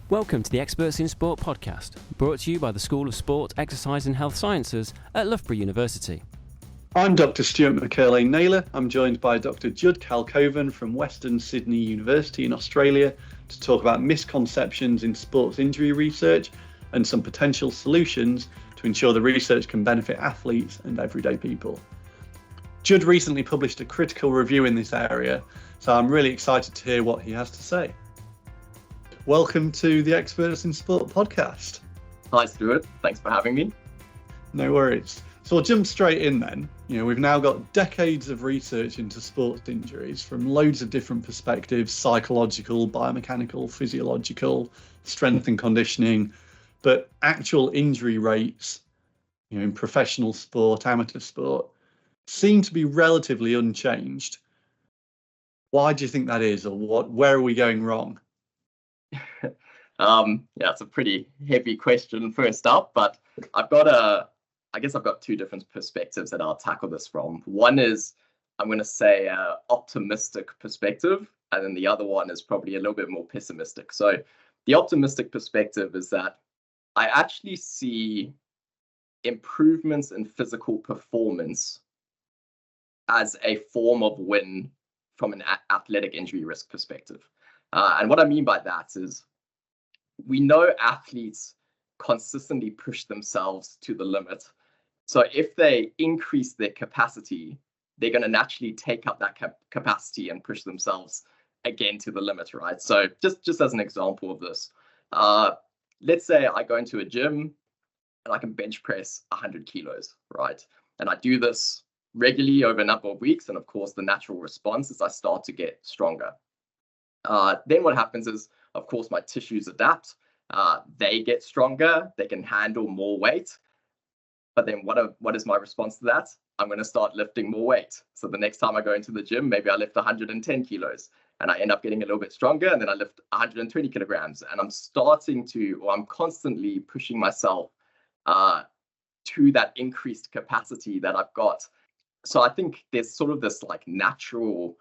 Welcome to the Experts in Sport podcast, brought to you by the School of Sport, Exercise and Health Sciences at Loughborough University. I'm Dr. Stuart McErlain-Naylor. I'm joined by Dr. Judd Kalkhoven from Western Sydney University in Australia to talk about misconceptions in sports injury research and some potential solutions to ensure the research can benefit athletes and everyday people. Judd recently published a critical review in this area, so I'm really excited to hear what he has to say. Welcome to the Experts in Sport podcast. Hi, Stuart. Thanks for having me. No worries. So I'll jump straight in then. We've now got decades of research into sports injuries from loads of different perspectives: psychological, biomechanical, physiological, strength and conditioning. But actual injury rates, in professional sport, amateur sport, seem to be relatively unchanged. Why do you think that is, or where are we going wrong? It's a pretty heavy question first up, but I've got two different perspectives that I'll tackle this from. One is, I'm going to say, optimistic perspective, and then the other one is probably a little bit more pessimistic. So the optimistic perspective is that I actually see improvements in physical performance as a form of win from an athletic injury risk perspective. And what I mean by that is, we know athletes consistently push themselves to the limit. So if they increase their capacity, they're going to naturally take up that capacity and push themselves again to the limit, right? So just as an example of this, let's say I go into a gym and I can bench press 100 kilos, right? And I do this regularly over a number of weeks. And of course, the natural response is I start to get stronger. Then what happens is, of course, my tissues adapt. They get stronger. They can handle more weight. But then what is my response to that? I'm going to start lifting more weight. So the next time I go into the gym, maybe I lift 110 kilos and I end up getting a little bit stronger, and then I lift 120 kilograms. And I'm constantly pushing myself to that increased capacity that I've got. So I think there's sort of this natural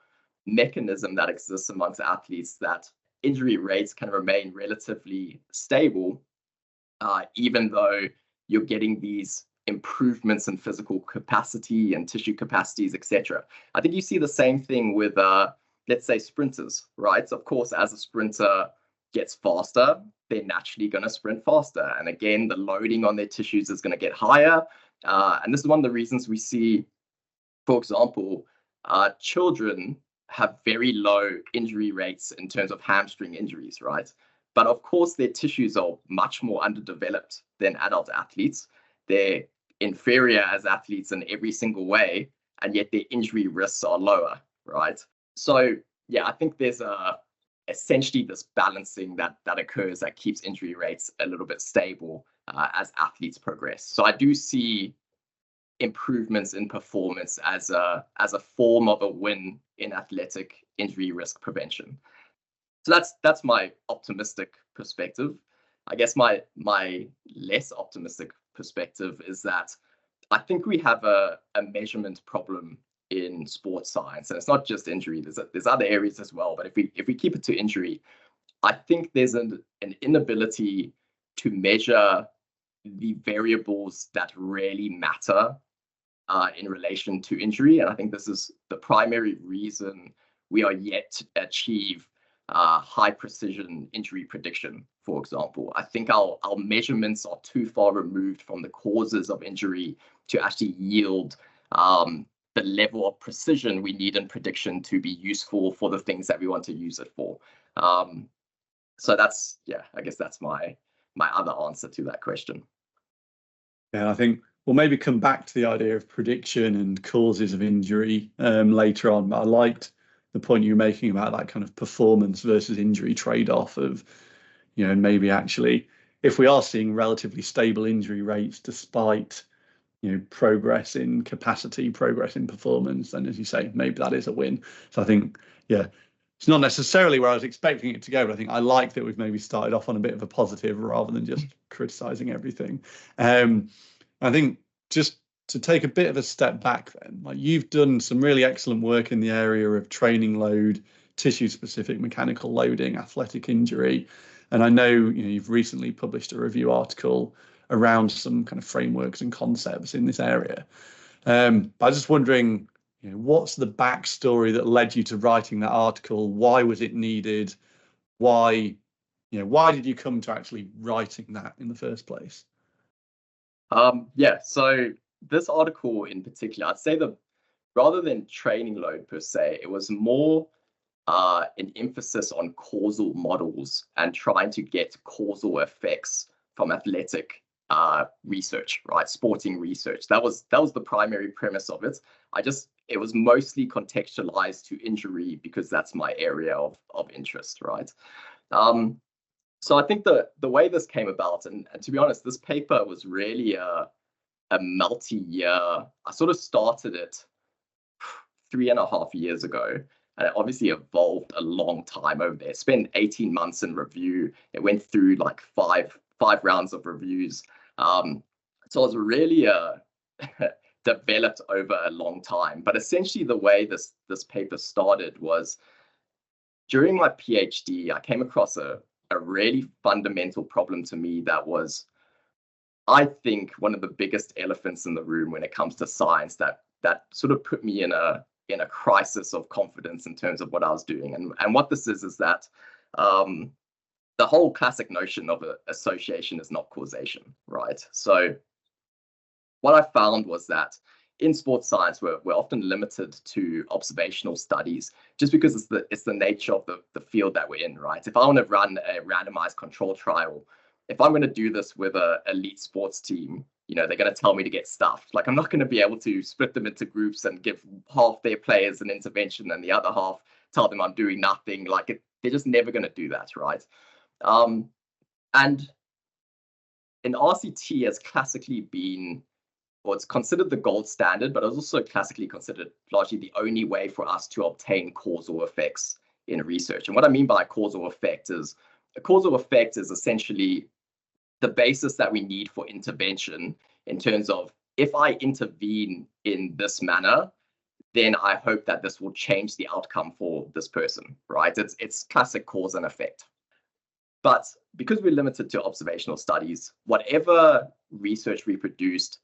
mechanism that exists amongst athletes that injury rates can remain relatively stable, even though you're getting these improvements in physical capacity and tissue capacities, etc. I think you see the same thing with, let's say, sprinters, right? So of course, as a sprinter gets faster, they're naturally going to sprint faster. And again, the loading on their tissues is going to get higher. And this is one of the reasons we see, for example, children have very low injury rates in terms of hamstring injuries, right? But of course, their tissues are much more underdeveloped than adult athletes. They're inferior as athletes in every single way, and yet their injury risks are lower, right? So yeah, I think there's essentially this balancing that occurs that keeps injury rates a little bit stable as athletes progress. So I do see improvements in performance as a form of a win in athletic injury risk prevention. So that's my optimistic perspective. I guess my less optimistic perspective is that I think we have a measurement problem in sports science, and it's not just injury. There's other areas as well, but if we keep it to injury, I think there's an inability to measure the variables that really matter in relation to injury. And I think this is the primary reason we are yet to achieve high precision injury prediction, for example. I think our measurements are too far removed from the causes of injury to actually yield the level of precision we need in prediction to be useful for the things that we want to use it for. So I guess that's my other answer to that question. Yeah, I think we'll maybe come back to the idea of prediction and causes of injury later on. But I liked the point you were making about that kind of performance versus injury trade-off of, maybe actually, if we are seeing relatively stable injury rates despite, progress in capacity, progress in performance, then as you say, maybe that is a win. So I think, yeah, it's not necessarily where I was expecting it to go, but I think I like that we've maybe started off on a bit of a positive rather than just criticizing everything. I think just to take a bit of a step back then, you've done some really excellent work in the area of training load, tissue-specific mechanical loading, athletic injury. And I know, you've recently published a review article around some kind of frameworks and concepts in this area. But I was just wondering, what's the backstory that led you to writing that article? Why was it needed? Why did you come to actually writing that in the first place? So this article in particular, I'd say that rather than training load per se, it was more an emphasis on causal models and trying to get causal effects from athletic research, right? Sporting research. That was the primary premise of it. It was mostly contextualized to injury because that's my area of interest, right? So I think the way this came about, and to be honest, this paper was really a multi-year. I sort of started it 3.5 years ago, and it obviously evolved a long time over there. Spent 18 months in review. It went through like five rounds of reviews. So it was really developed over a long time. But essentially the way this paper started was during my PhD, I came across a really fundamental problem to me that was, I think, one of the biggest elephants in the room when it comes to science that sort of put me in a crisis of confidence in terms of what I was doing. And what this is that the whole classic notion of association is not causation, right? So what I found was that in sports science, we're often limited to observational studies just because it's the nature of the field that we're in, right? If I want to run a randomized control trial, if I'm going to do this with an elite sports team, they're going to tell me to get stuffed. Like, I'm not going to be able to split them into groups and give half their players an intervention and the other half tell them I'm doing nothing. Like, they're just never going to do that, right? And an RCT has classically been, well, it's considered the gold standard, but it's also classically considered largely the only way for us to obtain causal effects in research. And what I mean by a causal effect is essentially the basis that we need for intervention in terms of, if I intervene in this manner, then I hope that this will change the outcome for this person, right? It's classic cause and effect. But because we're limited to observational studies, whatever research we produced,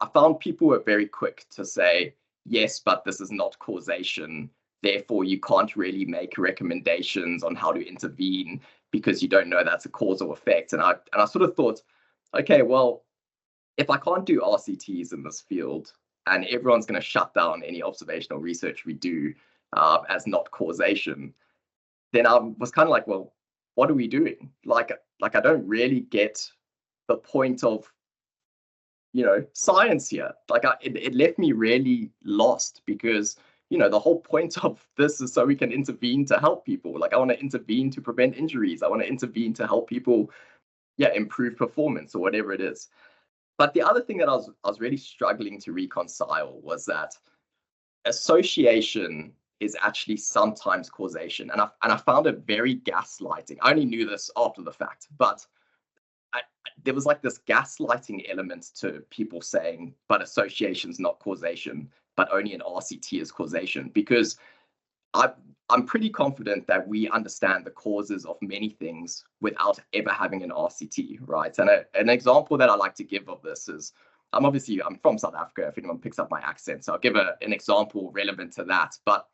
I found people were very quick to say, yes, but this is not causation. Therefore, you can't really make recommendations on how to intervene because you don't know that's a causal effect. And I sort of thought, okay, well, if I can't do RCTs in this field and everyone's going to shut down any observational research we do as not causation, then I was kind of like, well, what are we doing? Like I don't really get the point of science here. Like it left me really lost because the whole point of this is so we can intervene to help people. Like, I want to intervene to prevent injuries. I want to intervene to help people, improve performance or whatever it is. But the other thing that I was really struggling to reconcile was that association is actually sometimes causation, and I found it very gaslighting. I only knew this after the fact, but there was like this gaslighting element to people saying, but association's not causation, but only an RCT is causation, because I'm pretty confident that we understand the causes of many things without ever having an RCT, right? And an example that I like to give of this is, I'm from South Africa, if anyone picks up my accent, so I'll give an example relevant to that. But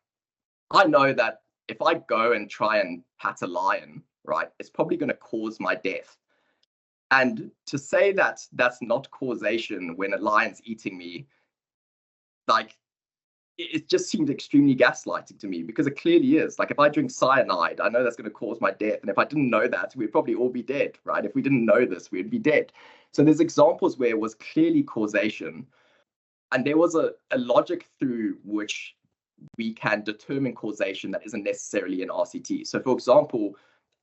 I know that if I go and try and pat a lion, right, it's probably going to cause my death. And to say that that's not causation when a lion's eating me, like, it just seemed extremely gaslighting to me, because it clearly is. Like, if I drink cyanide, I know that's going to cause my death. And if I didn't know that, we'd probably all be dead, right? If we didn't know this, we'd be dead. So there's examples where it was clearly causation. And there was a logic through which we can determine causation that isn't necessarily an RCT. So, for example,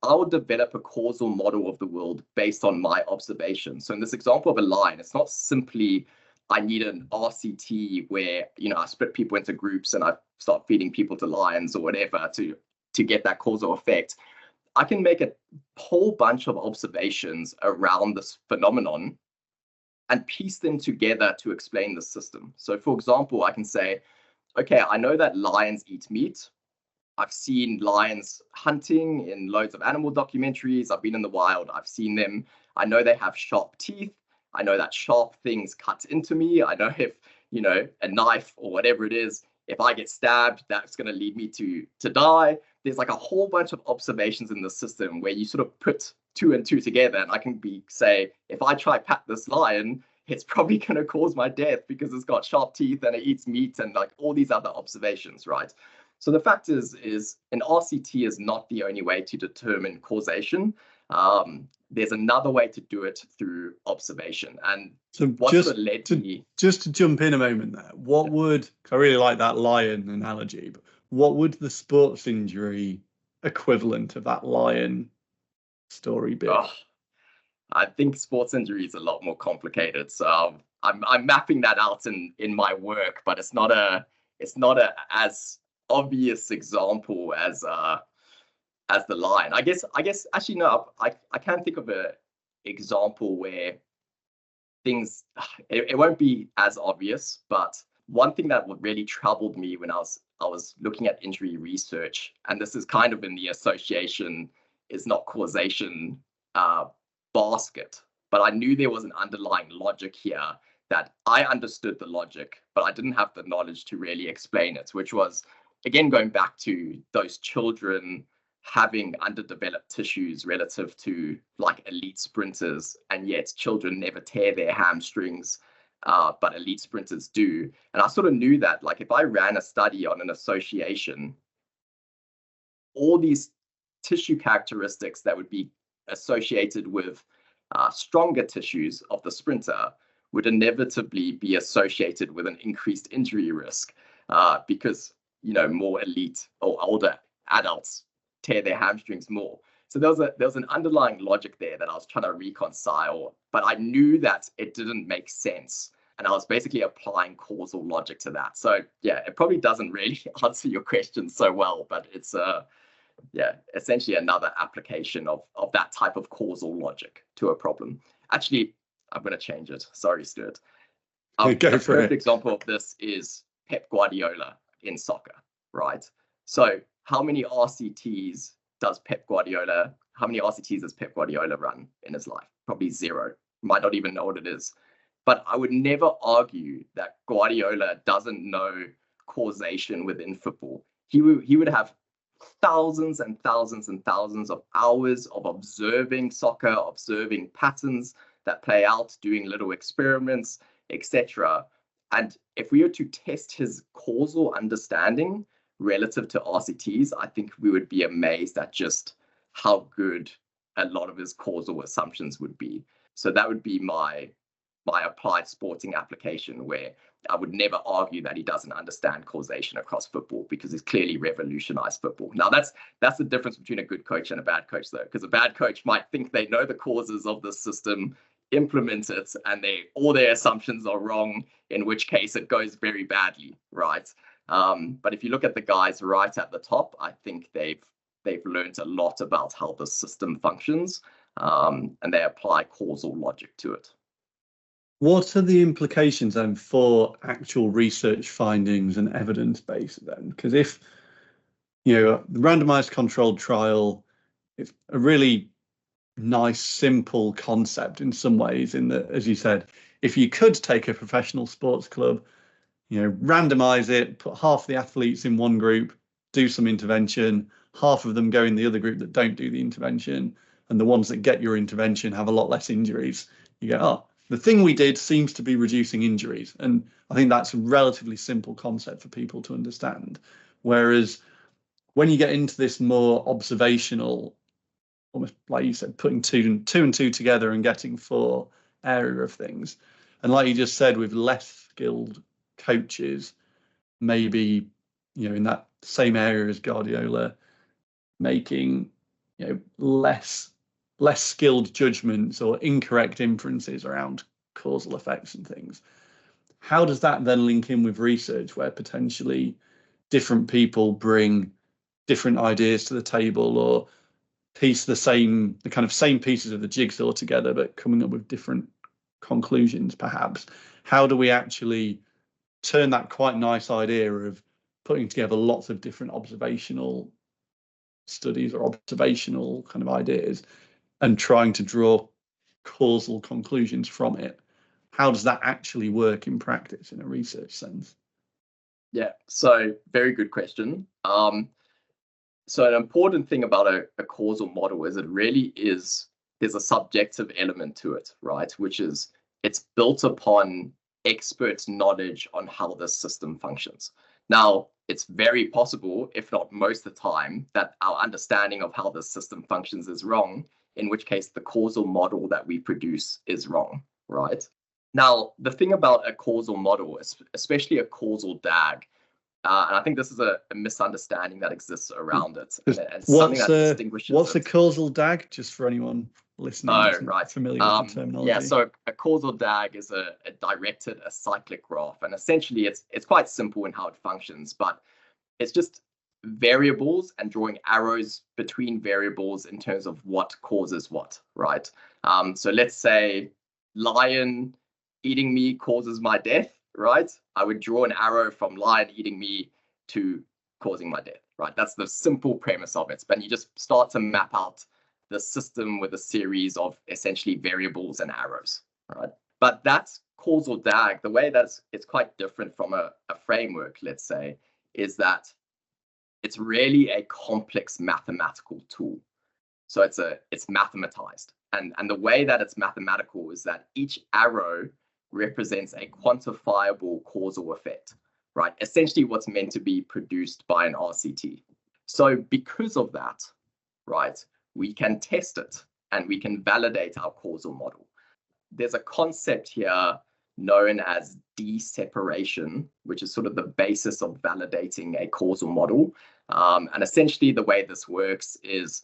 I would develop a causal model of the world based on my observations. So in this example of a lion, it's not simply I need an RCT where, I split people into groups and I start feeding people to lions or whatever to get that causal effect. I can make a whole bunch of observations around this phenomenon and piece them together to explain the system. So, for example, I can say, okay, I know that lions eat meat. I've seen lions hunting in loads of animal documentaries. I've been in the wild. I've seen them. I know they have sharp teeth. I know that sharp things cut into me. I know if, a knife or whatever it is, if I get stabbed, that's going to lead me to die. There's like a whole bunch of observations in the system where you sort of put 2 and 2 together, and I can say, if I try pat this lion, it's probably going to cause my death because it's got sharp teeth and it eats meat and like all these other observations, right? So the fact is an RCT is not the only way to determine causation. There's another way to do it through observation. And so what just sort of led me... Just to jump in a moment there, what would, I really like that lion analogy, but what would the sports injury equivalent of that lion story be? Oh, I think sports injury is a lot more complicated. So I'm mapping that out in my work, but it's not a as obvious example as the lion. I guess actually no, I can't think of an example where things it won't be as obvious, but one thing that really troubled me when I was looking at injury research, and this is kind of in the association is not causation basket, but I knew there was an underlying logic here that I understood the logic, but I didn't have the knowledge to really explain it, which was, again, going back to those children having underdeveloped tissues relative to like elite sprinters, and yet children never tear their hamstrings, but elite sprinters do. And I sort of knew that, like, if I ran a study on an association, all these tissue characteristics that would be associated with stronger tissues of the sprinter would inevitably be associated with an increased injury risk because more elite or older adults tear their hamstrings more. So there was an underlying logic there that I was trying to reconcile, but I knew that it didn't make sense, and I was basically applying causal logic to that. So yeah, it probably doesn't really answer your question so well, but it's essentially another application of that type of causal logic to a problem. Actually, I'm going to change it. Sorry, Stuart. Go a for perfect it. example of this is Pep Guardiola in soccer, right? So how many RCTs does Pep Guardiola run in his life? Probably 0. Might not even know what it is. But I would never argue that Guardiola doesn't know causation within football. He would have thousands and thousands and thousands of hours of observing soccer, observing patterns that play out, doing little experiments, etc. And if we were to test his causal understanding relative to RCTs, I think we would be amazed at just how good a lot of his causal assumptions would be. So that would be my applied sporting application, where I would never argue that he doesn't understand causation across football, because he's clearly revolutionized football. Now that's the difference between a good coach and a bad coach, though, because a bad coach might think they know the causes of the system, implement it, and all their assumptions are wrong, in which case it goes very badly, right? But if you look at the guys right at the top, I think they've learned a lot about how the system functions, and they apply causal logic to it. What are the implications then for actual research findings and evidence base then? Because if, the randomized controlled trial is a really nice, simple concept in some ways, in that, as you said, if you could take a professional sports club, randomize it, put half the athletes in one group, do some intervention, half of them go in the other group that don't do the intervention, and the ones that get your intervention have a lot less injuries, you go, oh, the thing we did seems to be reducing injuries. And I think that's a relatively simple concept for people to understand. Whereas when you get into this more observational, almost like you said, putting two and two together and getting 4 area of things, and like you just said, with less skilled coaches, maybe, in that same area as Guardiola, making, less skilled judgments or incorrect inferences around causal effects and things. How does that then link in with research, where potentially different people bring different ideas to the table, or piece the kind of same pieces of the jigsaw together, but coming up with different conclusions, perhaps? How do we actually turn that quite nice idea of putting together lots of different observational studies or observational kind of ideas and trying to draw causal conclusions from it. How does that actually work in practice in a research sense? Yeah, so very good question. So an important thing about a causal model is there's a subjective element to it, right? Which is it's built upon experts' knowledge on how the system functions. Now, it's very possible, if not most of the time, that our understanding of how the system functions is wrong, in which case the causal model that we produce is wrong, right? Now, the thing about a causal model, especially a causal DAG, and I think this is a misunderstanding that exists around it. And something that distinguishes what's a causal DAG, just for anyone listening right. familiar with the terminology? Yeah, so a causal DAG is a directed acyclic graph. And essentially, it's quite simple in how it functions, but it's just variables and drawing arrows between variables in terms of what causes what, right? So let's say lion eating me causes my death, right? I would draw an arrow from lion eating me to causing my death, right? That's the simple premise of it. But you just start to map out the system with a series of essentially variables and arrows, right? But that's causal DAG. The way that it's quite different from a framework, let's say, is that it's really a complex mathematical tool. So it's mathematized. And the way that it's mathematical is that each arrow represents a quantifiable causal effect, right? Essentially what's meant to be produced by an RCT. So because of that, right, we can test it and we can validate our causal model. There's a concept here known as de-separation, which is sort of the basis of validating a causal model. And essentially the way this works is,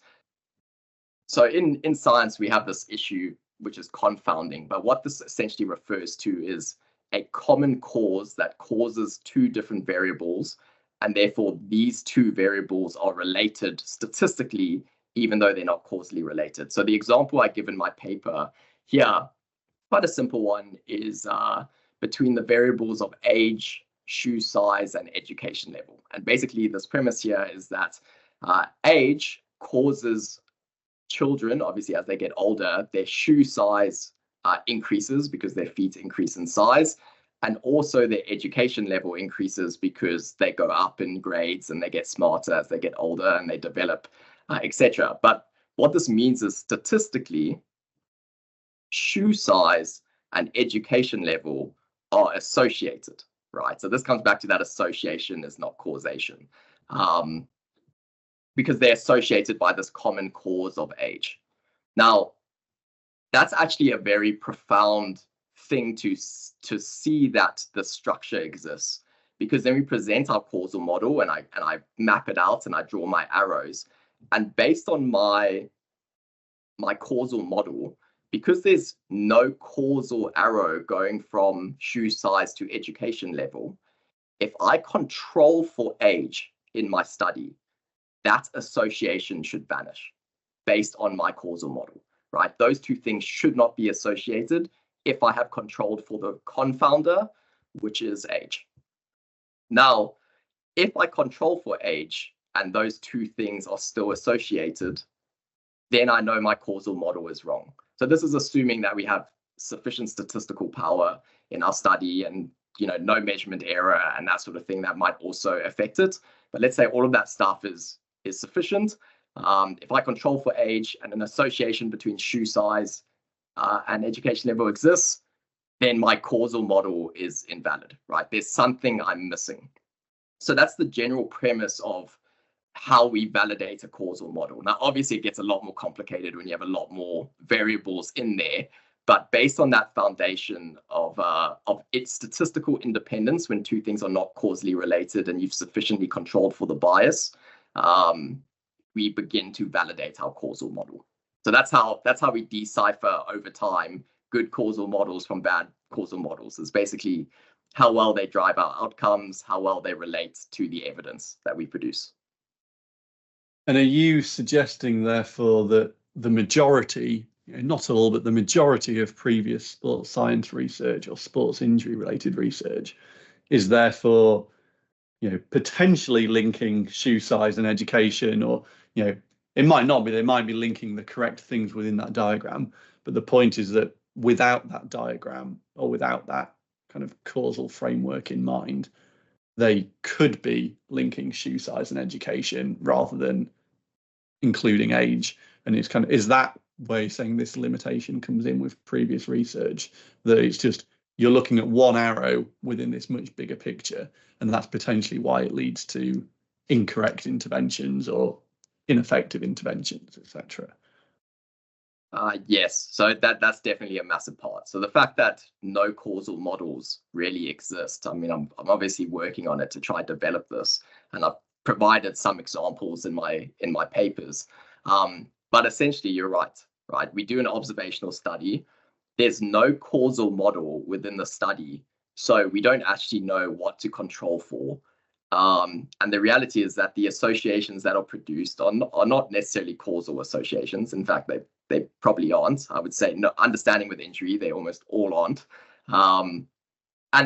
so in science, we have this issue which is confounding, but what this essentially refers to is a common cause that causes two different variables, and therefore these two variables are related statistically, even though they're not causally related. So the example I give in my paper here, quite a simple one, is between the variables of age, shoe size, and education level. And basically this premise here is that age causes children, obviously as they get older, their shoe size increases because their feet increase in size, and also their education level increases because they go up in grades and they get smarter as they get older and they develop, etc. But what this means is statistically, shoe size and education level are associated, right? So this comes back to that association is not causation. Because they're associated by this common cause of age. Now, that's actually a very profound thing to see that the structure exists, because then we present our causal model and I map it out and I draw my arrows. And based on my causal model, because there's no causal arrow going from shoe size to education level, if I control for age in my study, that association should vanish based on my causal model, right? Those two things should not be associated if I have controlled for the confounder, which is age. Now, if I control for age and those two things are still associated, then I know my causal model is wrong. So this is assuming that we have sufficient statistical power in our study and no measurement error and that sort of thing that might also affect it. But let's say all of that stuff is sufficient. If I control for age and an association between shoe size and education level exists, then my causal model is invalid, right? There's something I'm missing. So that's the general premise of how we validate a causal model. Now, obviously, it gets a lot more complicated when you have a lot more variables in there. But based on that foundation of its statistical independence, when two things are not causally related and you've sufficiently controlled for the bias, we begin to validate our causal model. So that's how we decipher over time good causal models from bad causal models. Is basically how well they drive our outcomes, how well they relate to the evidence that we produce. And are you suggesting, therefore, that the majority, not all, but the majority of previous sports science research or sports injury related research is therefore, potentially linking shoe size and education, or, it might not be, they might be linking the correct things within that diagram. But the point is that without that diagram, or without that kind of causal framework in mind, they could be linking shoe size and education rather than including age. And it's kind of, is that where you're saying this limitation comes in with previous research, that it's just, you're looking at one arrow within this much bigger picture, and that's potentially why it leads to incorrect interventions or ineffective interventions, etc. Yes, so that's definitely a massive part. So the fact that no causal models really exist, I mean, I'm obviously working on it to try to develop this, and I've provided some examples in my papers. But essentially, you're right? We do an observational study. There's no causal model within the study, so we don't actually know what to control for. And the reality is that the associations that are produced are not necessarily causal associations. In fact, they probably aren't. I would say, no, understanding with injury, they almost all aren't. And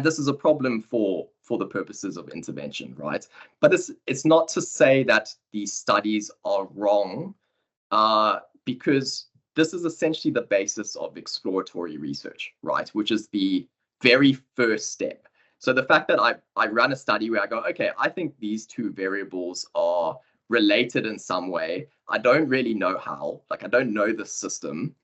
this is a problem for the purposes of intervention, right? But it's not to say that these studies are wrong, because this is essentially the basis of exploratory research, right? Which is the very first step. So the fact that I run a study where I go, okay, I think these two variables are related in some way. I don't really know how, like I don't know the system,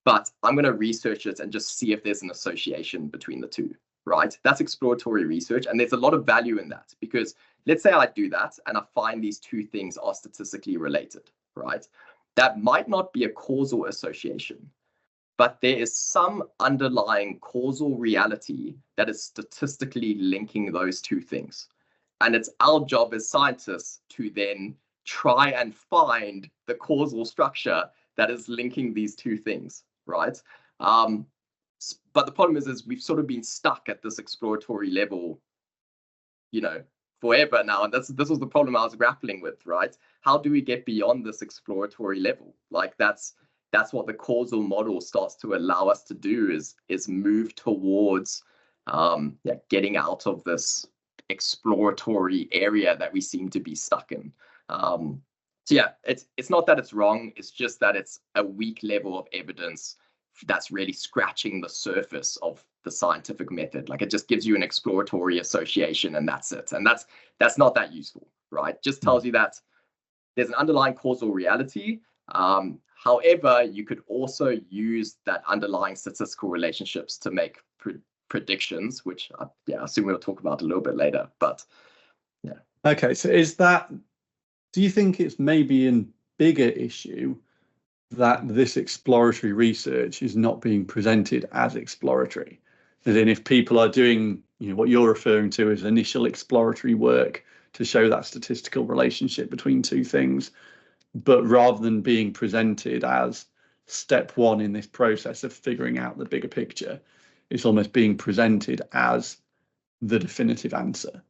but I'm going to research it and just see if there's an association between the two, right? That's exploratory research. And there's a lot of value in that, because let's say I do that and I find these two things are statistically related, right? That might not be a causal association, but there is some underlying causal reality that is statistically linking those two things. And it's our job as scientists to then try and find the causal structure that is linking these two things, right? But the problem is we've sort of been stuck at this exploratory level, forever now. And this was the problem I was grappling with, right? How do we get beyond this exploratory level? Like that's what the causal model starts to allow us to do, is move towards getting out of this exploratory area that we seem to be stuck in. So yeah, it's not that it's wrong, it's just that it's a weak level of evidence that's really scratching the surface of the scientific method. Like it just gives you an exploratory association and that's it. And that's not that useful, right? Just tells you that there's an underlying causal reality. However, you could also use that underlying statistical relationships to make predictions, which I assume we'll talk about a little bit later, but yeah. Okay, so do you think it's maybe a bigger issue that this exploratory research is not being presented as exploratory? As in, if people are doing, what you're referring to as initial exploratory work to show that statistical relationship between two things, but rather than being presented as step one in this process of figuring out the bigger picture, it's almost being presented as the definitive answer.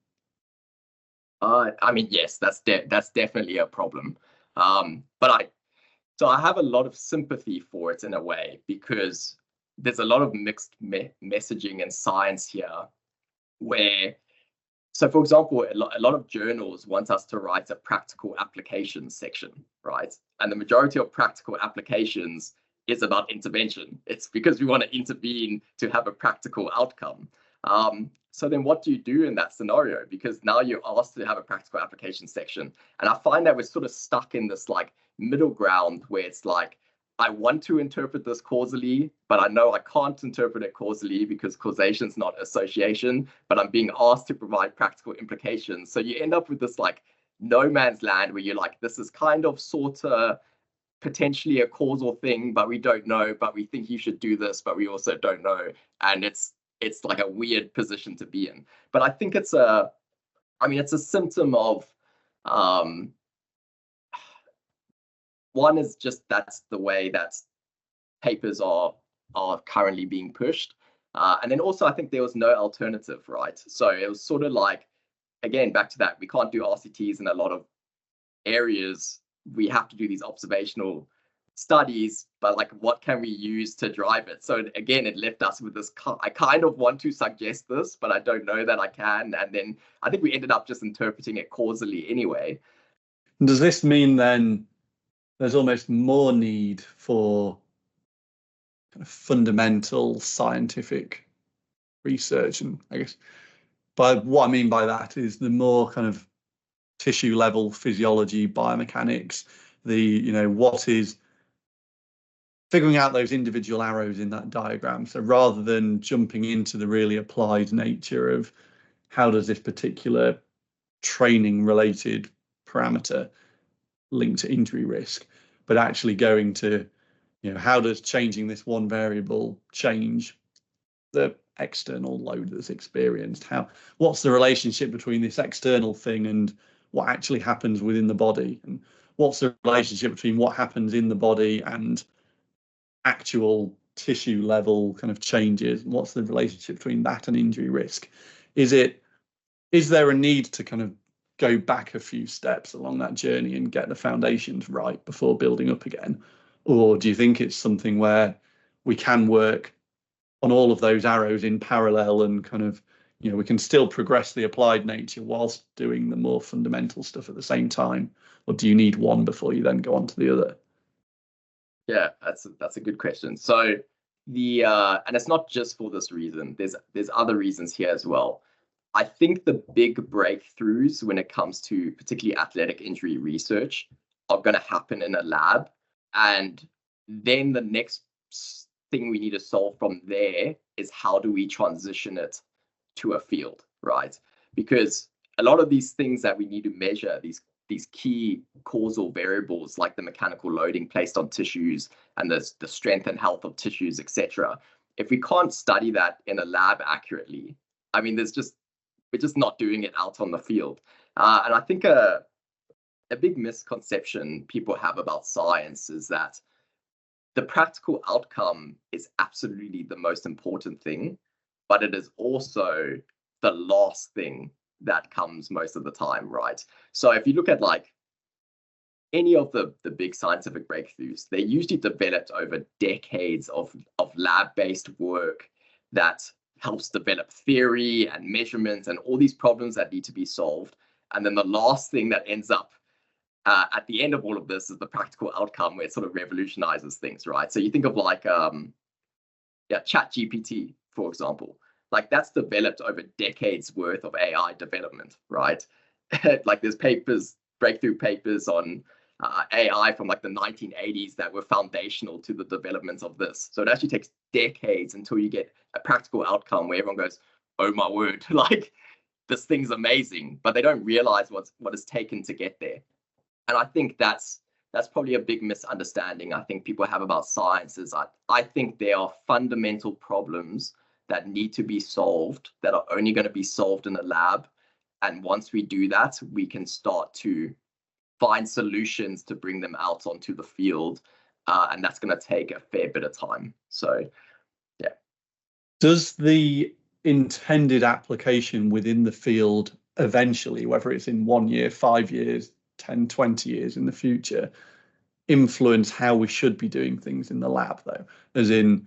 I mean, yes, that's definitely a problem. But I have a lot of sympathy for it in a way, because there's a lot of mixed messaging in science here, where, so for example, a lot of journals want us to write a practical applications section, right? And the majority of practical applications is about intervention. It's because we want to intervene to have a practical outcome. So then what do you do in that scenario? Because now you're asked to have a practical application section. And I find that we're sort of stuck in this like middle ground where it's like, I want to interpret this causally, but I know I can't interpret it causally because causation is not association, but I'm being asked to provide practical implications. So you end up with this like no man's land where you're like, this is kind of sort of potentially a causal thing, but we don't know, but we think you should do this, but we also don't know. And it's like a weird position to be in. But I think it's a symptom of, one is just that's the way that papers are currently being pushed. And then also I think there was no alternative, right? So it was sort of like, again, back to that, we can't do RCTs in a lot of areas. We have to do these observational studies, but like what can we use to drive it? So again, it left us with this, I kind of want to suggest this, but I don't know that I can. And then I think we ended up just interpreting it causally anyway. Does this mean then there's almost more need for kind of fundamental scientific research? And I guess by what I mean by that is the more kind of tissue level physiology, biomechanics, what is figuring out those individual arrows in that diagram. So rather than jumping into the really applied nature of how does this particular training related parameter link to injury risk, but actually going to, how does changing this one variable change the external load that's experienced? What's the relationship between this external thing and what actually happens within the body? And what's the relationship between what happens in the body and actual tissue level kind of changes? And what's the relationship between that and injury risk? Is there a need to kind of go back a few steps along that journey and get the foundations right before building up again? Or do you think it's something where we can work on all of those arrows in parallel and kind of, we can still progress the applied nature whilst doing the more fundamental stuff at the same time? Or do you need one before you then go on to the other? Yeah, that's a good question. So and it's not just for this reason. There's other reasons here as well. I think the big breakthroughs when it comes to particularly athletic injury research are going to happen in a lab, and then the next thing we need to solve from there is how do we transition it to a field, right? Because a lot of these things that we need to measure, these key causal variables like the mechanical loading placed on tissues and the strength and health of tissues, etc. If we can't study that in a lab accurately, I mean, we're just not doing it out on the field. And I think a big misconception people have about science is that the practical outcome is absolutely the most important thing, but it is also the last thing that comes most of the time, right? So if you look at like any of the big scientific breakthroughs, they're usually developed over decades of lab-based work that helps develop theory and measurements and all these problems that need to be solved. And then the last thing that ends up at the end of all of this is the practical outcome where it sort of revolutionizes things, right? So you think of like, ChatGPT, for example. Like that's developed over decades worth of AI development, right? Like there's breakthrough papers on AI from like the 1980s that were foundational to the development of this. So it actually takes decades until you get a practical outcome where everyone goes, oh my word, like this thing's amazing, but they don't realize what it's taken to get there. And I think that's probably a big misunderstanding I think people have about science is I think there are fundamental problems that need to be solved that are only going to be solved in a lab. And once we do that, we can start to find solutions to bring them out onto the field. And that's going to take a fair bit of time. So, yeah. Does the intended application within the field eventually, whether it's in 1 year, 5 years, 10, 20 years in the future, influence how we should be doing things in the lab, though? As in,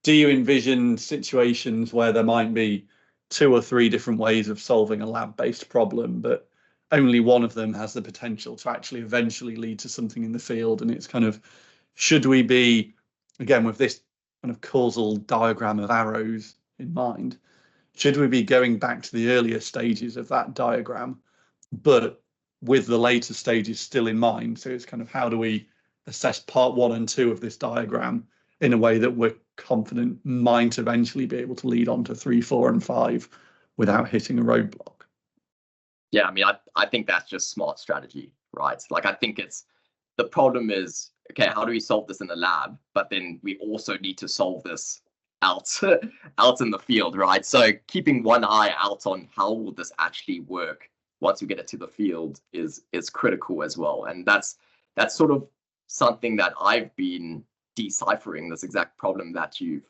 do you envision situations where there might be 2 or 3 different ways of solving a lab-based problem, but only one of them has the potential to actually eventually lead to something in the field? And it's kind of, should we be, again, with this kind of causal diagram of arrows in mind, should we be going back to the earlier stages of that diagram, but with the later stages still in mind? So it's kind of, how do we assess part 1 and 2 of this diagram in a way that we're confident might eventually be able to lead on to 3, 4, and 5 without hitting a roadblock? Yeah, I mean, I think that's just smart strategy, right? Like, I think the problem is, okay, how do we solve this in the lab? But then we also need to solve this out in the field, right? So keeping one eye out on how will this actually work once we get it to the field is critical as well. And that's sort of something that I've been deciphering, this exact problem that you've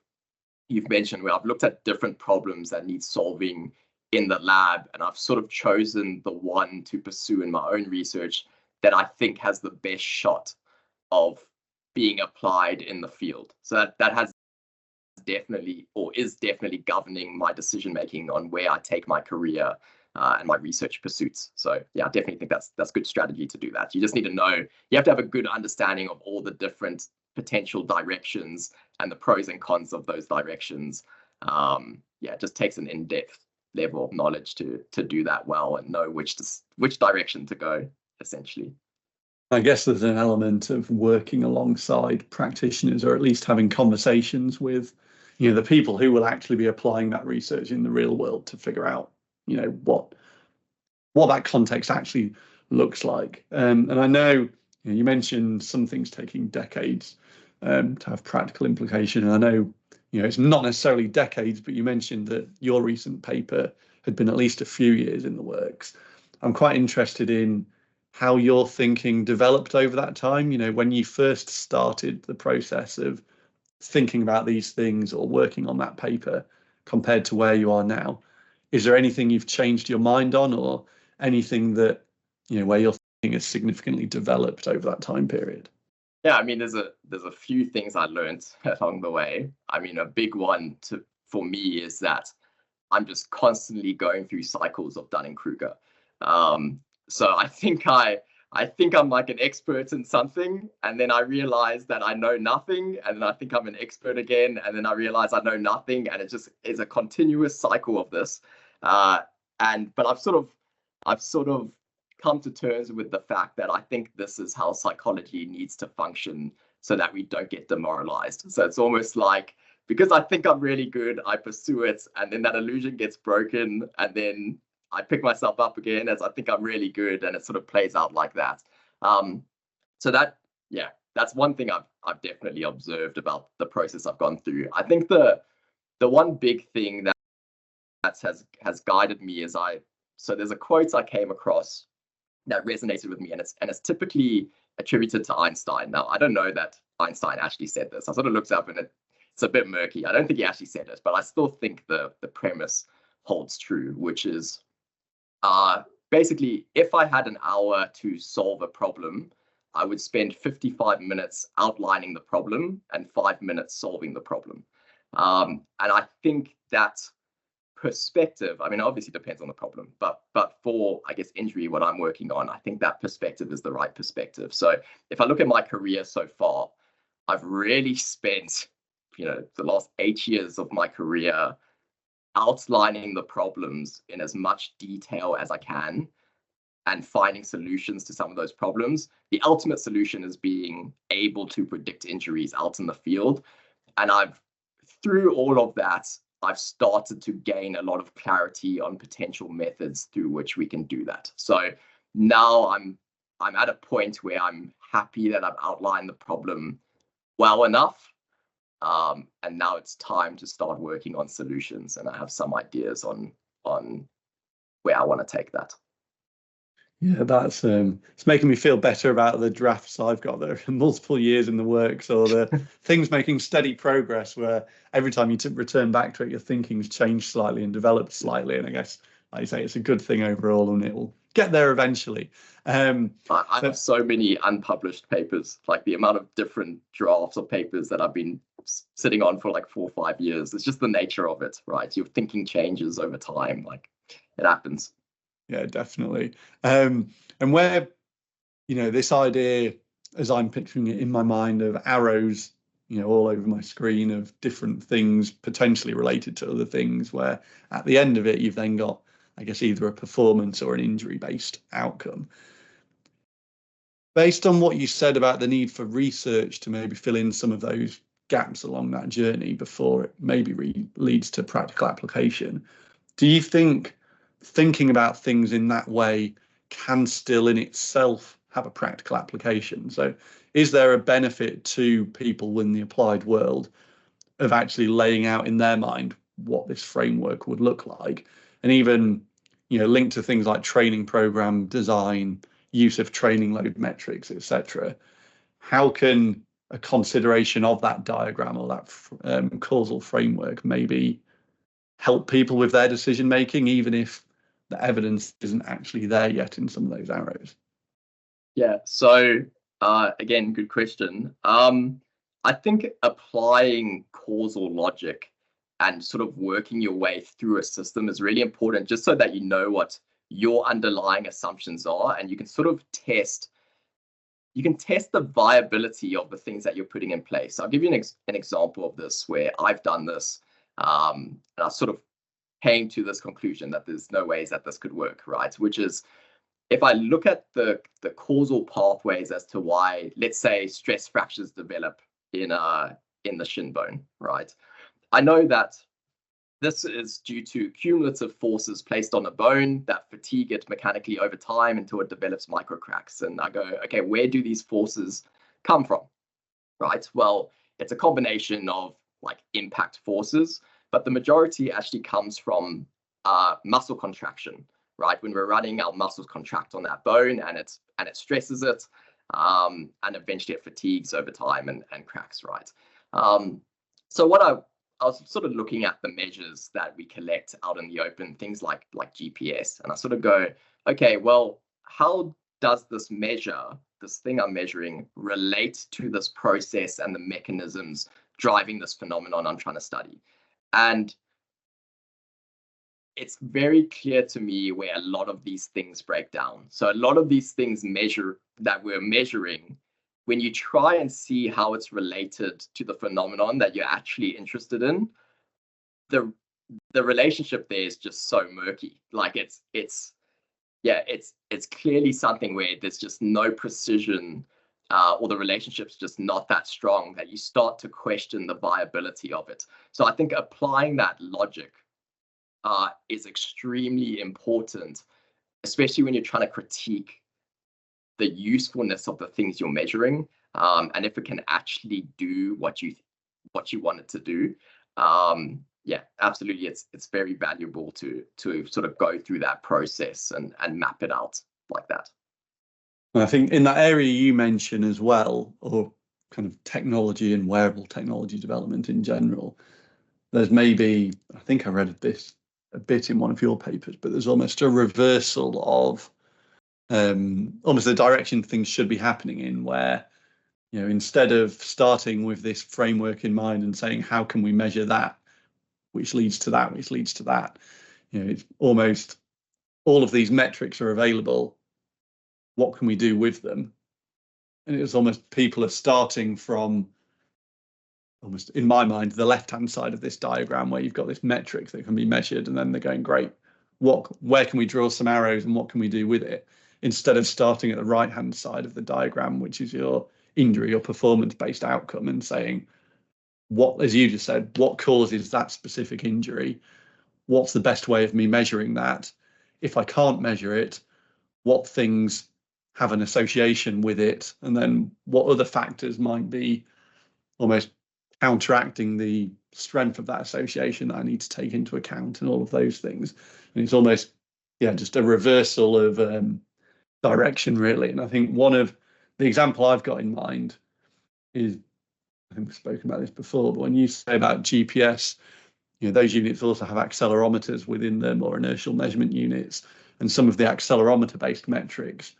mentioned, where I've looked at different problems that need solving in the lab, and I've sort of chosen the one to pursue in my own research that I think has the best shot of being applied in the field. So that has definitely, or is definitely, governing my decision making on where I take my career and my research pursuits. So yeah, I definitely think that's good strategy to do that. You just need to know, you have to have a good understanding of all the different potential directions and the pros and cons of those directions. Yeah, it just takes an in-depth level of knowledge to do that well and know which direction to go, essentially. I guess there's an element of working alongside practitioners, or at least having conversations with, the people who will actually be applying that research in the real world to figure out, what that context actually looks like. And I know, you mentioned some things taking decades to have practical implication. And I know, it's not necessarily decades, but you mentioned that your recent paper had been at least a few years in the works. I'm quite interested in how your thinking developed over that time. When you first started the process of thinking about these things or working on that paper compared to where you are now. Is there anything you've changed your mind on, or anything that, where your thinking has significantly developed over that time period? Yeah, I mean, there's a few things I learned along the way. I mean, a big one for me is that I'm just constantly going through cycles of Dunning-Kruger. So I think I'm like an expert in something, and then I realize that I know nothing, and then I think I'm an expert again, and then I realize I know nothing, and it just is a continuous cycle of this. But I've sort of come to terms with the fact that I think this is how psychology needs to function so that we don't get demoralized. So it's almost like, because I think I'm really good, I pursue it, and then that illusion gets broken, and then I pick myself up again as I think I'm really good, and it sort of plays out like that. So that's one thing I've definitely observed about the process I've gone through. I think the one big thing that has guided me is so there's a quote I came across that resonated with me, and it's typically attributed to Einstein. Now, I don't know that Einstein actually said this. I sort of looked up and it's a bit murky. I don't think he actually said it, but I still think the premise holds true, which is basically, if I had an hour to solve a problem, I would spend 55 minutes outlining the problem and 5 minutes solving the problem. And I think that perspective, I mean, obviously depends on the problem, but for, I guess, injury, what I'm working on, I think that perspective is the right perspective. So if I look at my career so far, I've really spent, the last 8 years of my career outlining the problems in as much detail as I can and finding solutions to some of those problems. The ultimate solution is being able to predict injuries out in the field. And through all of that, I've started to gain a lot of clarity on potential methods through which we can do that. So now I'm at a point where I'm happy that I've outlined the problem well enough. And now it's time to start working on solutions, and I have some ideas on where I want to take that. Yeah, that's it's making me feel better about the drafts I've got that are multiple years in the works, or the things making steady progress where every time you return back to it, your thinking's changed slightly and developed slightly. And I guess, like you say, it's a good thing overall, and it will get there eventually. I have so many unpublished papers, like the amount of different drafts of papers that I've been sitting on for like 4 or 5 years. It's just the nature of it, right? Your thinking changes over time, like it happens. Yeah, definitely. And where, this idea, as I'm picturing it in my mind, of arrows, all over my screen of different things potentially related to other things, where at the end of it, you've then got, I guess, either a performance or an injury-based outcome. Based on what you said about the need for research to maybe fill in some of those gaps along that journey before it maybe leads to practical application, do you think thinking about things in that way can still in itself have a practical application? So is there a benefit to people in the applied world of actually laying out in their mind what this framework would look like, and even, linked to things like training program design, use of training load metrics, etc.? How can a consideration of that diagram or that causal framework maybe help people with their decision making, even if the evidence isn't actually there yet in some of those arrows? Yeah, so Again, good question. I think applying causal logic and sort of working your way through a system is really important, just so that you know what your underlying assumptions are, and you can sort of test the viability of the things that you're putting in place. I'll give you an example of this where I've done this, and I sort of came to this conclusion that there's no ways that this could work, right? Which is, if I look at the causal pathways as to why, let's say, stress fractures develop in the shin bone, right? I know that this is due to cumulative forces placed on a bone that fatigue it mechanically over time until it develops microcracks. And I go, okay, where do these forces come from, right? Well, it's a combination of like impact forces, but the majority actually comes from muscle contraction, right? When we're running, our muscles contract on that bone, and it stresses it, and eventually it fatigues over time and cracks, right? So what I was sort of looking at the measures that we collect out in the open, things like GPS, and I sort of go, okay, well, how does this thing I'm measuring, relate to this process and the mechanisms driving this phenomenon I'm trying to study? And it's very clear to me where a lot of these things break down. So a lot of these things we're measuring, when you try and see how it's related to the phenomenon that you're actually interested in, the relationship there is just so murky. Like it's clearly something where there's just no precision, or the relationship's just not that strong, that you start to question the viability of it. So I think applying that logic is extremely important, especially when you're trying to critique the usefulness of the things you're measuring, and if it can actually do what you want it to do. Yeah, absolutely, it's very valuable to sort of go through that process and map it out like that. I think in that area you mentioned as well, or kind of technology and wearable technology development in general, there's maybe, I think I read this a bit in one of your papers, but there's almost a reversal of almost the direction things should be happening in, where, you know, instead of starting with this framework in mind and saying, how can we measure that, which leads to that, which leads to that, you know, it's almost all of these metrics are available. What can we do with them? And it's almost people are starting from, almost in my mind, the left-hand side of this diagram, where you've got this metric that can be measured, and then they're going, great, where can we draw some arrows and what can we do with it? Instead of starting at the right-hand side of the diagram, which is your injury or performance-based outcome, and saying, what, as you just said, what causes that specific injury? What's the best way of me measuring that? If I can't measure it, what things have an association with it? And then what other factors might be almost counteracting the strength of that association that I need to take into account, and all of those things. And it's almost, yeah, just a reversal of direction, really. And I think one of the example I've got in mind is, I think we've spoken about this before, but when you say about GPS, you know, those units also have accelerometers within them, or inertial measurement units, and some of the accelerometer-based metrics,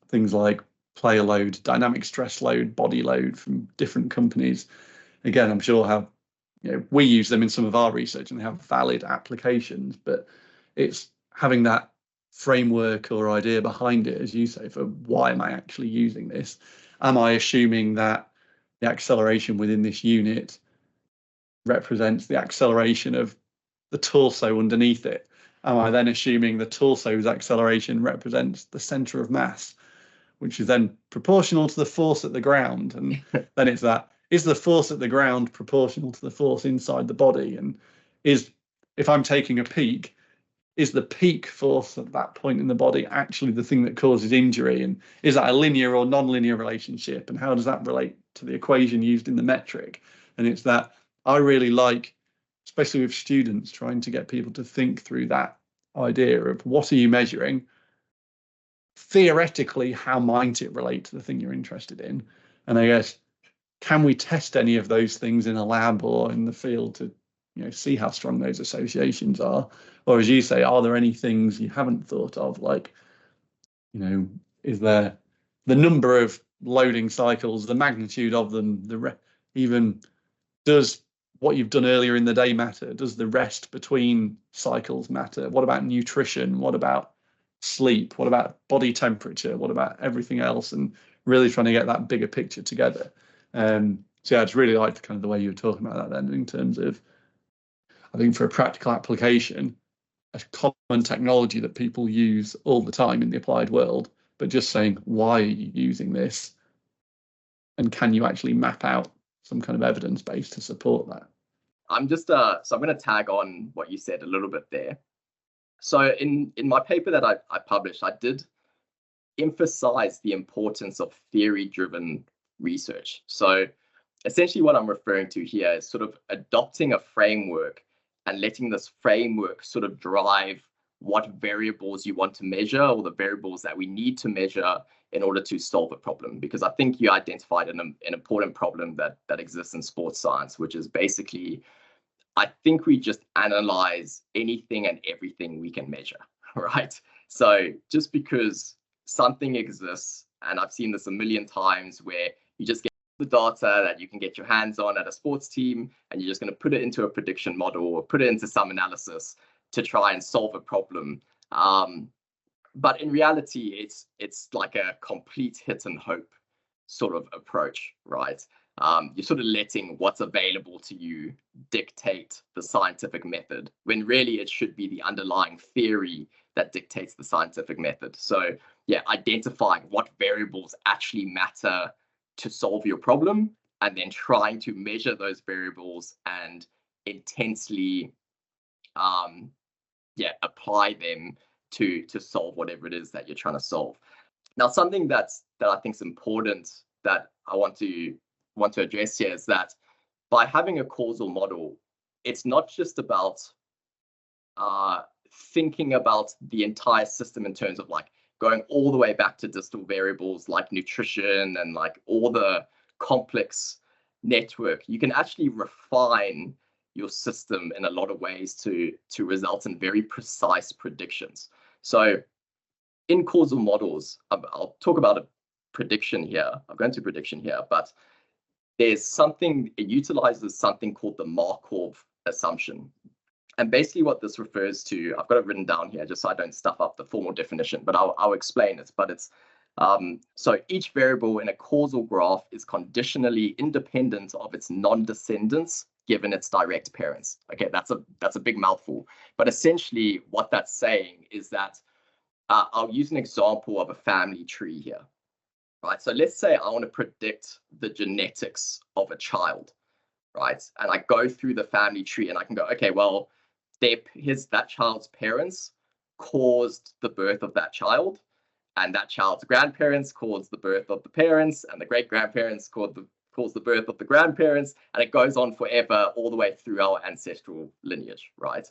things like player load, dynamic stress load, body load from different companies. Again, I'm sure have, you know, we use them in some of our research and they have valid applications, but it's having that framework or idea behind it, as you say, for why am I actually using this? Am I assuming that the acceleration within this unit represents the acceleration of the torso underneath it? Am I then assuming the torso's acceleration represents the center of mass, which is then proportional to the force at the ground? And then it's that, is the force at the ground proportional to the force inside the body? And if I'm taking a peak, is the peak force at that point in the body actually the thing that causes injury? And is that a linear or non-linear relationship? And how does that relate to the equation used in the metric? And it's that I really like, especially with students, trying to get people to think through that idea of what are you measuring? Theoretically, how might it relate to the thing you're interested in? And I guess, can we test any of those things in a lab or in the field to, you know, see how strong those associations are? Or, as you say, are there any things you haven't thought of, like, you know, is there the number of loading cycles, the magnitude of them, even does what you've done earlier in the day matter? Does the rest between cycles matter? What about nutrition? What about sleep? What about body temperature? What about everything else? And really trying to get that bigger picture together. So yeah, I just really liked kind of the way you were talking about that then, in terms of, I think for a practical application, a common technology that people use all the time in the applied world, but just saying, why are you using this? And can you actually map out some kind of evidence base to support that? I'm just so I'm going to tag on what you said a little bit there. So in my paper that I published, I did emphasize the importance of theory-driven research. So essentially what I'm referring to here is sort of adopting a framework and letting this framework sort of drive what variables you want to measure, or the variables that we need to measure in order to solve a problem. Because I think you identified an important problem that exists in sports science, which is basically, I think we just analyze anything and everything we can measure, right? So just because something exists, and I've seen this a million times, where you just get the data that you can get your hands on at a sports team, and you're just going to put it into a prediction model or put it into some analysis to try and solve a problem. But in reality, it's like a complete hit and hope sort of approach, right? You're sort of letting what's available to you dictate the scientific method, when really it should be the underlying theory that dictates the scientific method. So yeah, identifying what variables actually matter to solve your problem, and then trying to measure those variables and intensely apply them to solve whatever it is that you're trying to solve. Now, something that I think is important that I want to address here is that by having a causal model, it's not just about thinking about the entire system in terms of like going all the way back to distal variables like nutrition and like all the complex network. You can actually refine your system in a lot of ways to result in very precise predictions. So in causal models, I'll talk about a prediction here. I'm going to prediction here, but there's something, it utilizes something called the Markov assumption. And basically what this refers to, I've got it written down here just so I don't stuff up the formal definition, but I'll explain it. But it's, so each variable in a causal graph is conditionally independent of its non-descendants given its direct parents. Okay, that's a big mouthful. But essentially what that's saying is that, I'll use an example of a family tree here. Right, so let's say I want to predict the genetics of a child, right? And I go through the family tree and I can go, okay, well, that child's parents caused the birth of that child, and that child's grandparents caused the birth of the parents, and the great-grandparents caused the birth of the grandparents, and it goes on forever all the way through our ancestral lineage, right?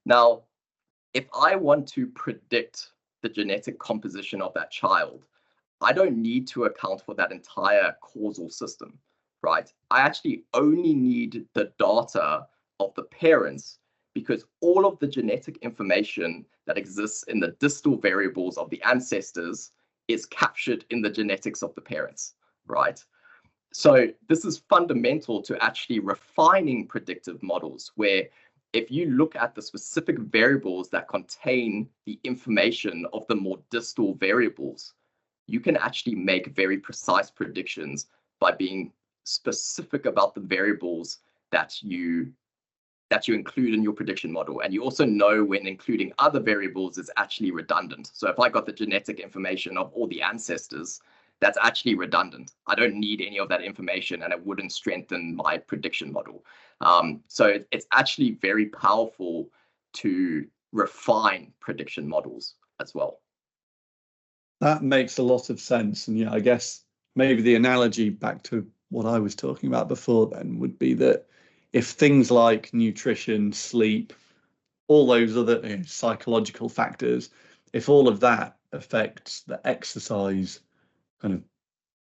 Now, if I want to predict the genetic composition of that child, I don't need to account for that entire causal system, right? I actually only need the data of the parents, because all of the genetic information that exists in the distal variables of the ancestors is captured in the genetics of the parents, right? So this is fundamental to actually refining predictive models, where if you look at the specific variables that contain the information of the more distal variables, you can actually make very precise predictions by being specific about the variables that you include in your prediction model. And you also know when including other variables is actually redundant. So if I got the genetic information of all the ancestors, that's actually redundant. I don't need any of that information, and it wouldn't strengthen my prediction model. So it's actually very powerful to refine prediction models as well. That makes a lot of sense. And yeah, I guess maybe the analogy back to what I was talking about before then would be that if things like nutrition, sleep, all those other psychological factors, if all of that affects the exercise kind of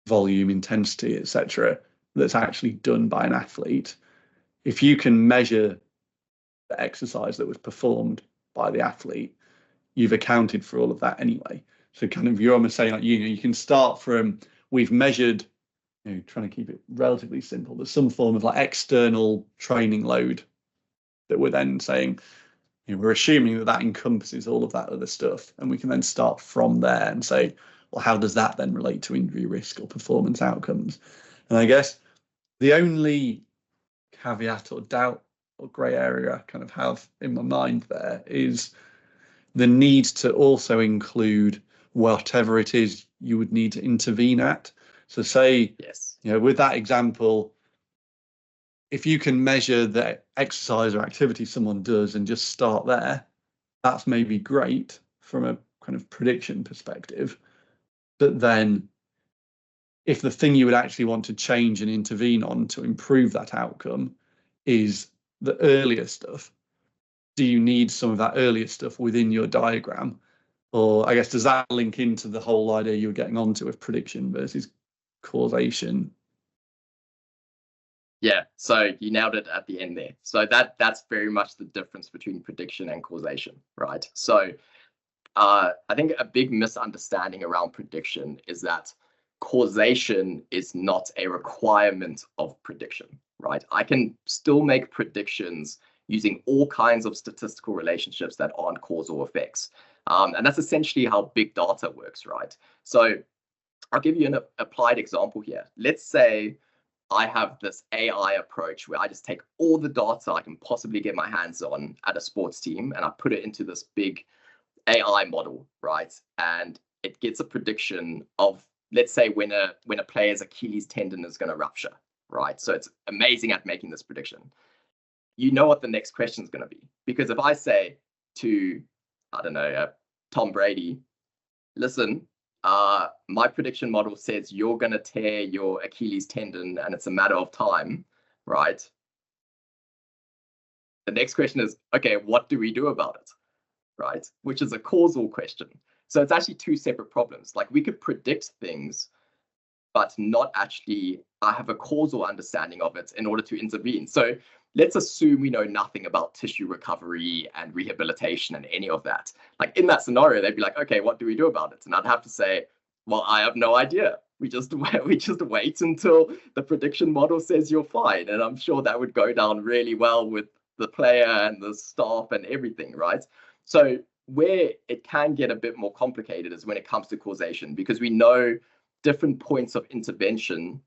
volume, intensity, etc., that's actually done by an athlete, if you can measure the exercise that was performed by the athlete, you've accounted for all of that anyway. So kind of you're almost saying, like, you can start from we've measured, trying to keep it relatively simple, there's some form of like external training load that we're then saying, we're assuming that that encompasses all of that other stuff, and we can then start from there and say, well, how does that then relate to injury risk or performance outcomes? And I guess the only caveat or doubt or grey area I kind of have in my mind there is the need to also include whatever it is you would need to intervene at. So say, Yes. with that example, if you can measure the exercise or activity someone does and just start there, that's maybe great from a kind of prediction perspective. But then if the thing you would actually want to change and intervene on to improve that outcome is the earlier stuff, do you need some of that earlier stuff within your diagram? Or I guess, does that link into the whole idea you were getting onto of prediction versus causation? Yeah, so you nailed it at the end there. So that's very much the difference between prediction and causation, right? So I think a big misunderstanding around prediction is that causation is not a requirement of prediction, right? I can still make predictions using all kinds of statistical relationships that aren't causal effects. And that's essentially how big data works, right? So I'll give you an applied example here. Let's say I have this AI approach where I just take all the data I can possibly get my hands on at a sports team and I put it into this big AI model, right? And it gets a prediction of, let's say, when a player's Achilles tendon is going to rupture, right? So it's amazing at making this prediction. You know what the next question is going to be, because if I say to, I don't know, Tom Brady, listen, my prediction model says you're going to tear your Achilles tendon and it's a matter of time, right? The next question is, okay, what do we do about it, right? Which is a causal question. So it's actually two separate problems. Like, we could predict things, but not actually have a causal understanding of it in order to intervene. So let's assume we know nothing about tissue recovery and rehabilitation and any of that. Like, in that scenario, they'd be like, okay, what do we do about it? And I'd have to say, well, I have no idea. We just wait until the prediction model says you're fine. And I'm sure that would go down really well with the player and the staff and everything, right? So where it can get a bit more complicated is when it comes to causation, because we know different points of intervention.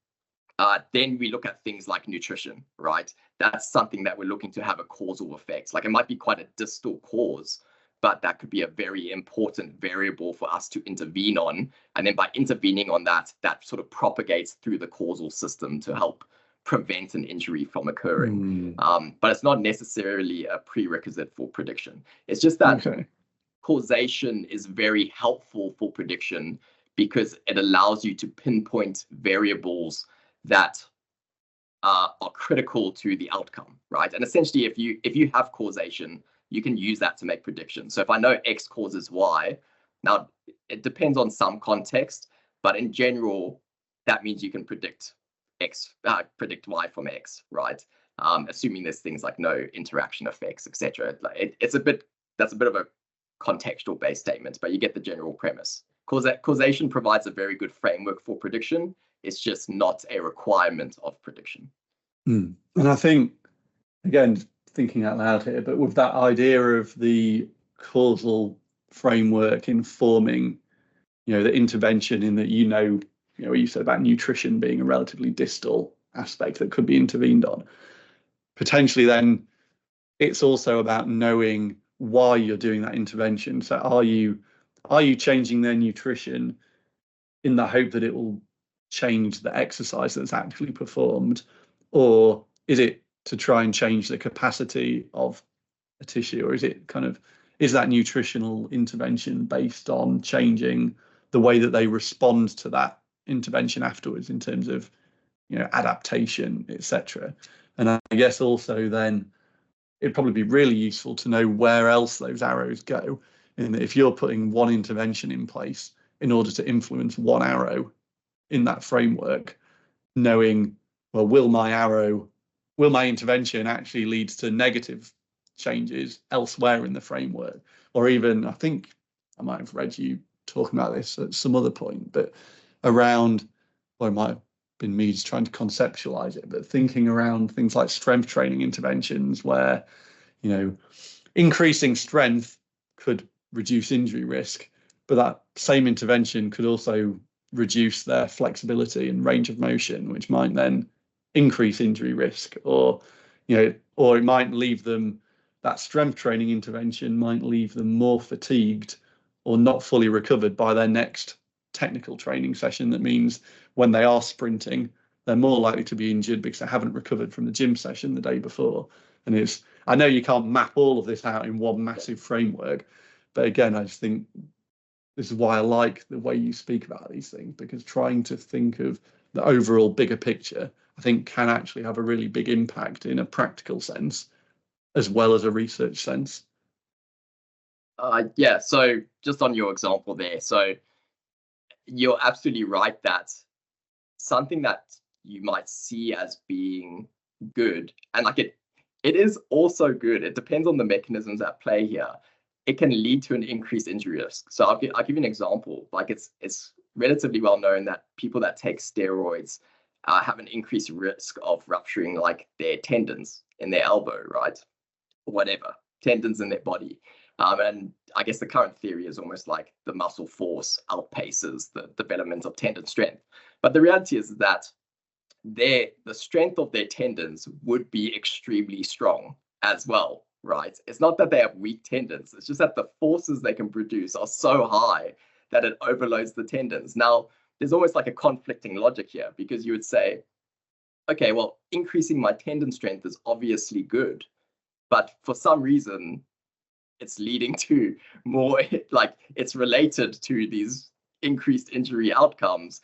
Then we look at things like nutrition, right? That's something that we're looking to have a causal effect. Like, it might be quite a distal cause, but that could be a very important variable for us to intervene on. And then by intervening on that, that sort of propagates through the causal system to help prevent an injury from occurring. But it's not necessarily a prerequisite for prediction. It's just that causation is very helpful for prediction because it allows you to pinpoint variables that are critical to the outcome, right? And essentially, if you have causation, you can use that to make predictions. So if I know X causes Y, now it depends on some context, but in general, that means you can predict predict Y from X, right? Assuming there's things like no interaction effects, etc. That's a bit of a contextual based statement, but you get the general premise. Causation provides a very good framework for prediction. It's just not a requirement of prediction. And I think, again, thinking out loud here, but with that idea of the causal framework informing, the intervention, in that, what you said about nutrition being a relatively distal aspect that could be intervened on, potentially then it's also about knowing why you're doing that intervention. So are you changing their nutrition in the hope that it will change the exercise that's actually performed, or is it to try and change the capacity of a tissue, or is that nutritional intervention based on changing the way that they respond to that intervention afterwards in terms of adaptation, etc. And I guess also then it'd probably be really useful to know where else those arrows go, in that if you're putting one intervention in place in order to influence one arrow in that framework, knowing, well, will my intervention actually lead to negative changes elsewhere in the framework? Or even, I think I might have read you talking about this at some other point, but around or it might have been me just trying to conceptualize it, but thinking around things like strength training interventions where, increasing strength could reduce injury risk, but that same intervention could also reduce their flexibility and range of motion, which might then increase injury risk, or it might leave them, that strength training intervention might leave them more fatigued or not fully recovered by their next technical training session. That means when they are sprinting, they're more likely to be injured because they haven't recovered from the gym session the day before. And I know you can't map all of this out in one massive framework, but again, I just think this is why I like the way you speak about these things, because trying to think of the overall bigger picture, I think, can actually have a really big impact in a practical sense as well as a research sense. Yeah, so just on your example there, so you're absolutely right that something that you might see as being good, and like it is also good, it depends on the mechanisms at play here, it can lead to an increased injury risk. So I'll give you an example. Like it's relatively well known that people that take steroids have an increased risk of rupturing like their tendons in their elbow, right? Or whatever, tendons in their body. And I guess the current theory is almost like the muscle force outpaces the development of tendon strength. But the reality is that the strength of their tendons would be extremely strong as well, right? It's not that they have weak tendons, it's just that the forces they can produce are so high that it overloads the tendons. Now, there's almost like a conflicting logic here, because you would say, okay, well, increasing my tendon strength is obviously good, but for some reason, it's leading to more, like it's related to these increased injury outcomes.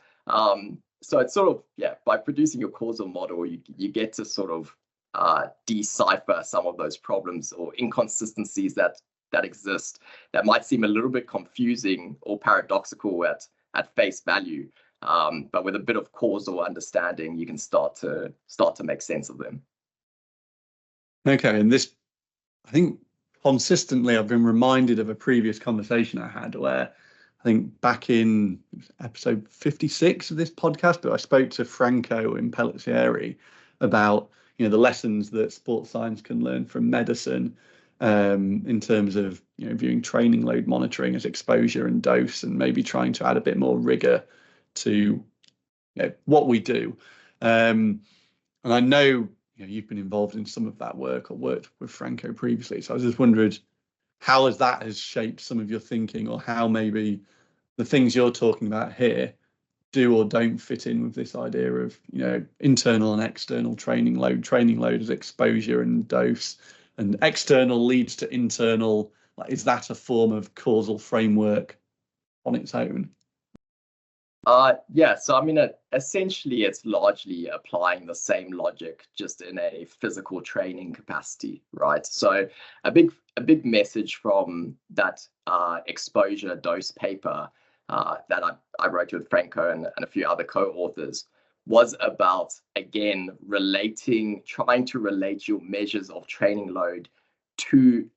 So it's sort of, yeah, by producing your causal model, you get to sort of decipher some of those problems or inconsistencies that exist that might seem a little bit confusing or paradoxical at face value. But with a bit of causal understanding, you can start to make sense of them. Okay, and this, I think consistently I've been reminded of a previous conversation I had where I think back in episode 56 of this podcast, but I spoke to Franco in Pellizieri about the lessons that sports science can learn from medicine in terms of viewing training load monitoring as exposure and dose, and maybe trying to add a bit more rigor to what we do. And I know you've been involved in some of that work or worked with Franco previously, so I was just wondering how has shaped some of your thinking, or how maybe the things you're talking about here do or don't fit in with this idea of internal and external training load as exposure and dose, and external leads to internal. Like, is that a form of causal framework on its own? Yeah, so I mean, essentially it's largely applying the same logic, just in a physical training capacity, right? So a big message from that exposure dose paper that I wrote with Franco and a few other co-authors was about, again, trying to relate your measures of training load to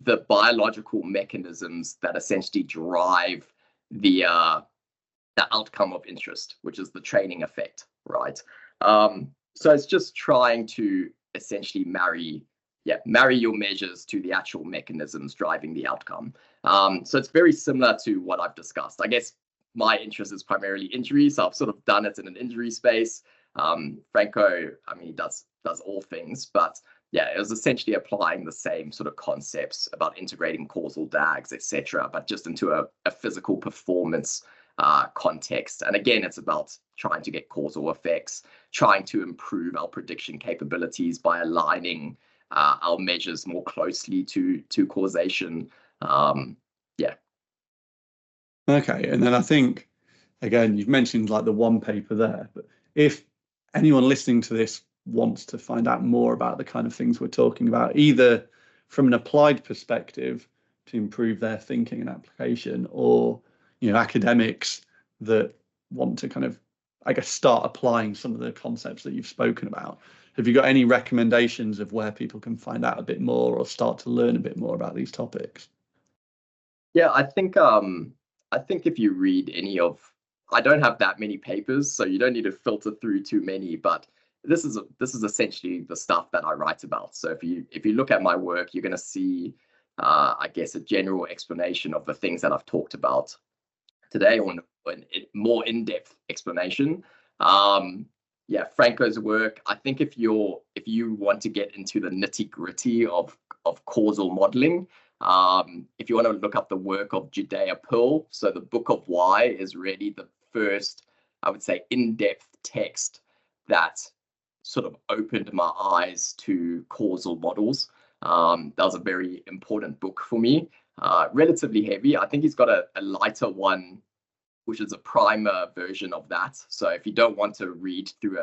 the biological mechanisms that essentially drive the outcome of interest, which is the training effect, right? So it's just trying to essentially marry your measures to the actual mechanisms driving the outcome. So it's very similar to what I've discussed. I guess my interest is primarily injury, so I've sort of done it in an injury space. Franco, I mean, he does all things, but yeah, it was essentially applying the same sort of concepts about integrating causal DAGs, etc., but just into a physical performance context. And again, it's about trying to get causal effects, trying to improve our prediction capabilities by aligning our measures more closely to causation. Yeah. Okay, and then I think, again, you've mentioned like the one paper there, but if anyone listening to this wants to find out more about the kind of things we're talking about, either from an applied perspective to improve their thinking and application, or academics that want to kind of, I guess, start applying some of the concepts that you've spoken about, have you got any recommendations of where people can find out a bit more or start to learn a bit more about these topics? Yeah, I think if you read any of I don't have that many papers, so you don't need to filter through too many, but this is essentially the stuff that I write about. So if you look at my work, you're going to see, I guess, a general explanation of the things that I've talked about today, or a more in-depth explanation. Franco's work, I think if you want to get into the nitty-gritty of causal modeling, if you want to look up the work of Judd Kalkhoven, so the Book of Why is really the first, I would say, in-depth text that sort of opened my eyes to causal models. That was a very important book for me. Relatively heavy. I think he's got a lighter one, which is a primer version of that. So if you don't want to read through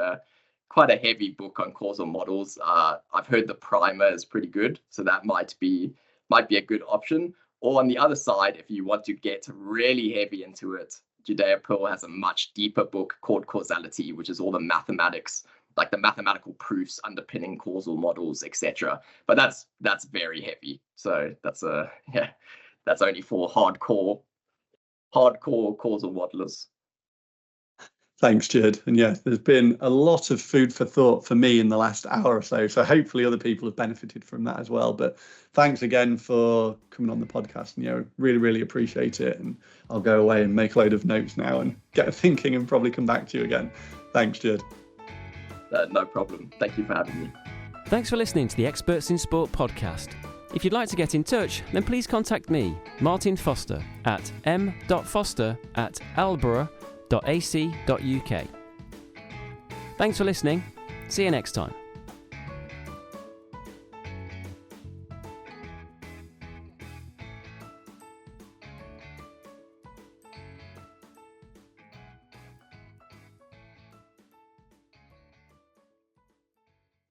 quite a heavy book on causal models, I've heard the primer is pretty good. So that might be a good option. Or on the other side, if you want to get really heavy into it, Judd Kalkhoven has a much deeper book called Causality, which is all the mathematics, like the mathematical proofs underpinning causal models, etc. But that's very heavy. So that's only for hardcore causal modelers. Thanks, Judd. And yeah, there's been a lot of food for thought for me in the last hour or so. So hopefully other people have benefited from that as well. But thanks again for coming on the podcast. And really, really appreciate it. And I'll go away and make a load of notes now and get thinking and probably come back to you again. Thanks, Judd. No problem. Thank you for having me. Thanks for listening to the Experts in Sport podcast. If you'd like to get in touch, then please contact me, Martin Foster, at m.foster@loughborough.ac.uk. Thanks for listening. See you next time.